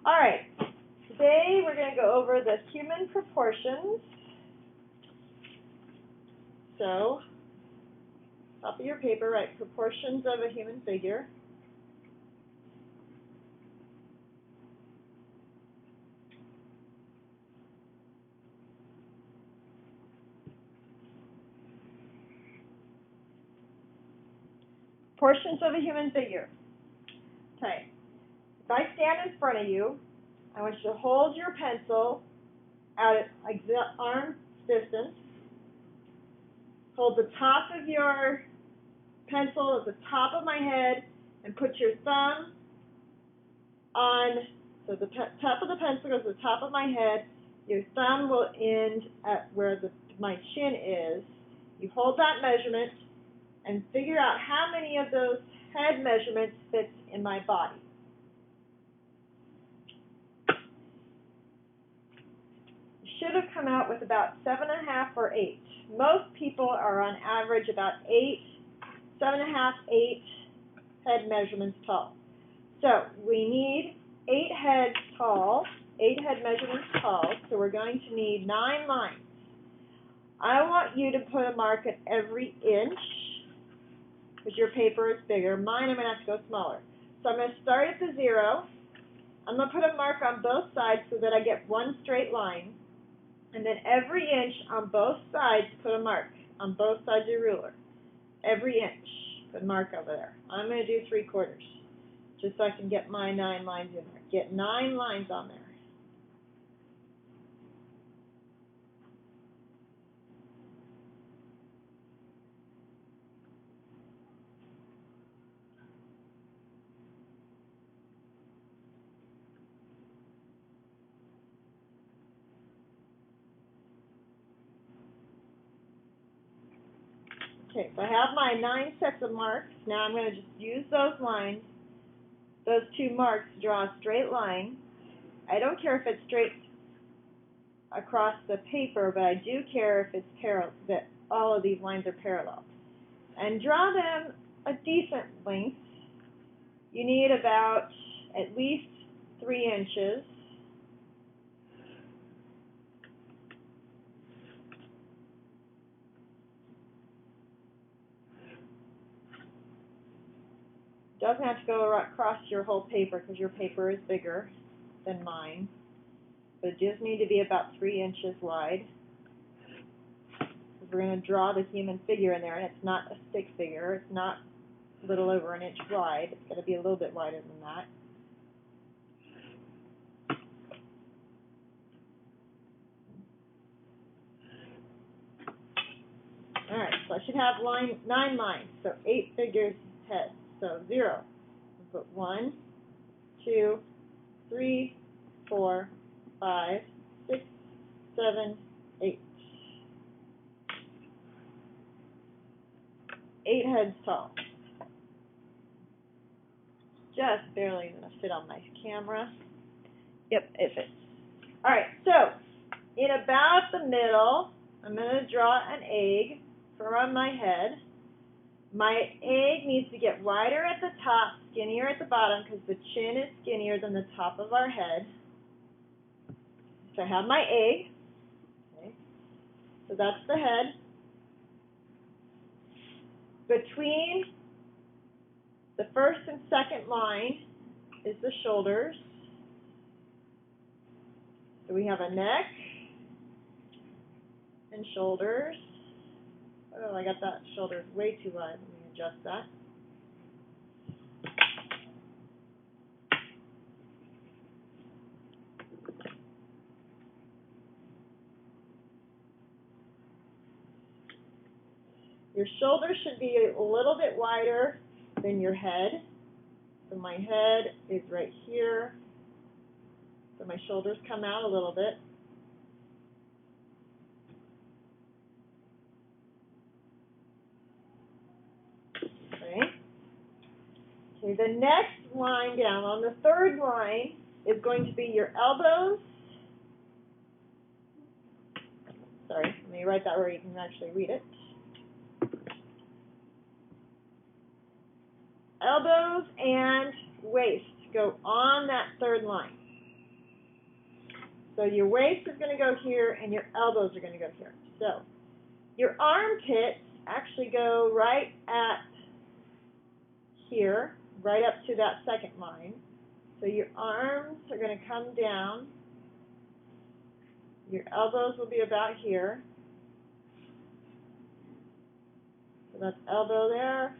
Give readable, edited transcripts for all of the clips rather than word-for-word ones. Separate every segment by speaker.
Speaker 1: All right, today we're going to go over the human proportions. So, top of your paper, write proportions of a human figure. Proportions of a human figure. Okay. If I stand in front of you, I want you to hold your pencil out at arm's distance. Hold the top of your pencil at the top of my head and put your thumb on, so the top of the pencil goes to the top of my head. Your thumb will end at where my chin is. You hold that measurement and figure out how many of those head measurements fits in my body. You should have come out with about 7.5 or 8. Most people are on average about 7.5, 8 head measurements tall. So we need 8 heads tall, 8 head measurements tall, so we're going to need 9 lines. I want you to put a mark at every inch, because your paper is bigger. Mine, I'm going to have to go smaller. So I'm going to start at the 0. I'm going to put a mark on both sides so that I get one straight line. And then every inch on both sides, put a mark on both sides of your ruler. Every inch, put a mark over there. I'm going to do 3/4, just so I can get my 9 lines in there. Get 9 lines on there. Okay, so I have my 9 sets of marks. Now I'm going to just use those lines, those 2 marks, to draw a straight line. I don't care if it's straight across the paper, but I do care if it's parallel, that all of these lines are parallel. And draw them a decent length. You need about at least 3 inches. Doesn't have to go across your whole paper because your paper is bigger than mine. But it does need to be about 3 inches wide. We're going to draw the human figure in there, and it's not a stick figure. It's not a little over an inch wide. It's going to be a little bit wider than that. All right, so I should have 9 lines, so 8 figures heads. So 0. We'll put 1, 2, 3, 4, 5, 6, 7, 8. 8 heads tall. Just barely going to fit on my camera. Yep, it fits. All right, so in about the middle, I'm going to draw an egg from my head. My egg needs to get wider at the top, skinnier at the bottom, because the chin is skinnier than the top of our head. So I have my egg. Okay. So that's the head. Between the first and second line is the shoulders. So we have a neck and shoulders. Oh, I got that shoulders way too wide. Let me adjust that. Your shoulders should be a little bit wider than your head. So my head is right here. So my shoulders come out a little bit. Okay, the next line down, on the third line, is going to be your elbows. Sorry, let me write that where you can actually read it. Elbows and waist go on that third line. So your waist is going to go here, and your elbows are going to go here. So your armpits actually go right at here, right up to that second line. So your arms are going to come down. Your elbows will be about here. So that's elbow there,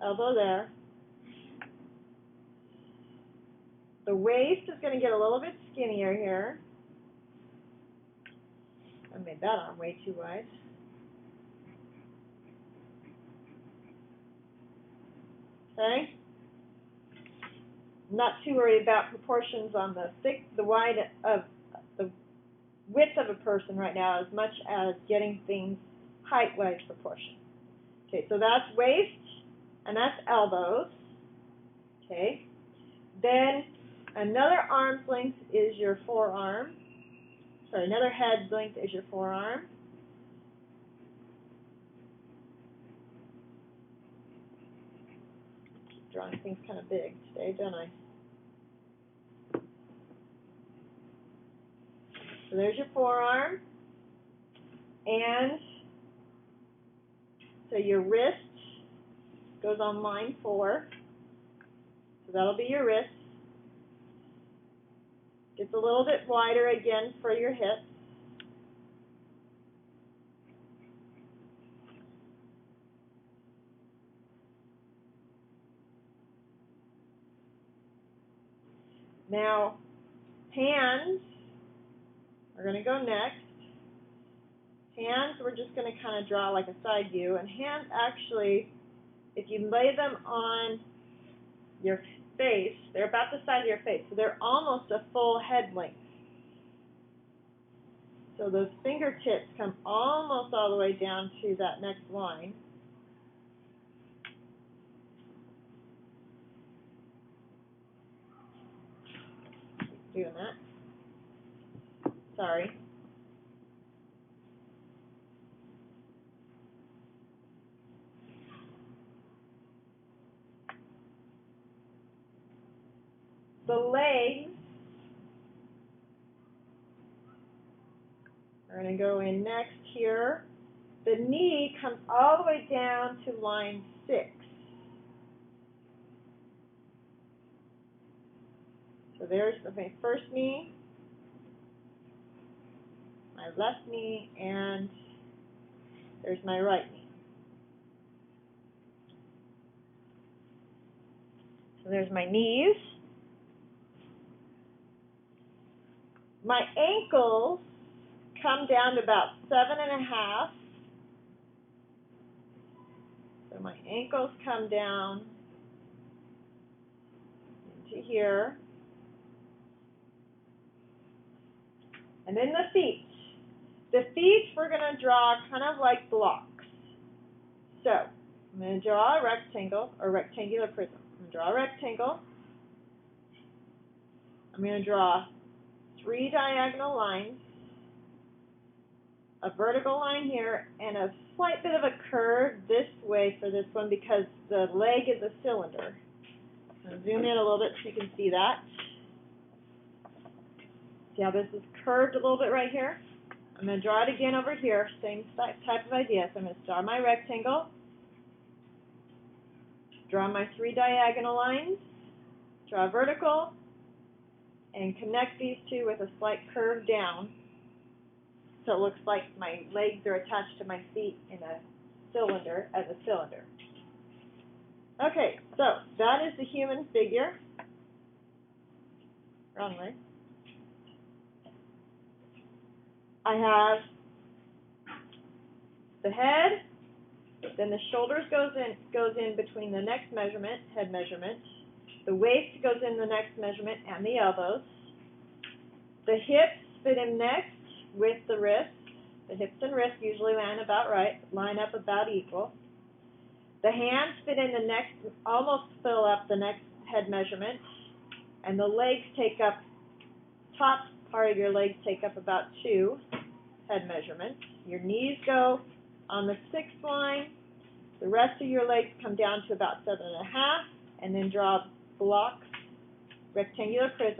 Speaker 1: elbow there. The waist is going to get a little bit skinnier here. I made that arm way too wide. Okay? I'm not too worried about proportions on the width of a person right now as much as getting things height-wise proportion. Okay, so that's waist, and that's elbows. Okay? Then another arm's length is your forearm. Sorry, another head length is your forearm. Keep drawing things kind of big today, don't I? So there's your forearm. And so your wrist goes on line 4. So that'll be your wrist. Gets a little bit wider again for your hips. Now, hands are going to go next. Hands, we're just going to kind of draw like a side view. And hands actually, if you lay them on your face, they're about the size of your face. So they're almost a full head length. So those fingertips come almost all the way down to that next line. Keep doing that. Sorry. The legs are going to go in next here. The knee comes all the way down to line 6. So there's my first knee, my left knee, and there's my right knee. So there's my knees. My ankles come down to about 7.5. So my ankles come down into here. And then the feet. The feet we're going to draw kind of like blocks. So I'm going to draw a rectangle or rectangular prism. I'm going to draw a rectangle. I'm going to draw 3 diagonal lines, a vertical line here, and a slight bit of a curve this way for this one because the leg is a cylinder. I'm going to zoom in a little bit so you can see that. See how this is curved a little bit right here? I'm going to draw it again over here, same type of idea. So I'm going to draw my rectangle, draw my 3 diagonal lines, draw a vertical, and connect these two with a slight curve down so it looks like my legs are attached to my feet in a cylinder, as a cylinder. Okay, so that is the human figure. Wrong way. I have the head, then the shoulders goes in between the next measurement, head measurement. The waist goes in the next measurement and the elbows. The hips fit in next with the wrists. The hips and wrists usually line up about equal. The hands fit in the next, almost fill up the next head measurement. And the legs take up, top part of your legs take up about 2 head measurements. Your knees go on the 6th line. The rest of your legs come down to about 7.5, and then draw blocks, rectangular prisms.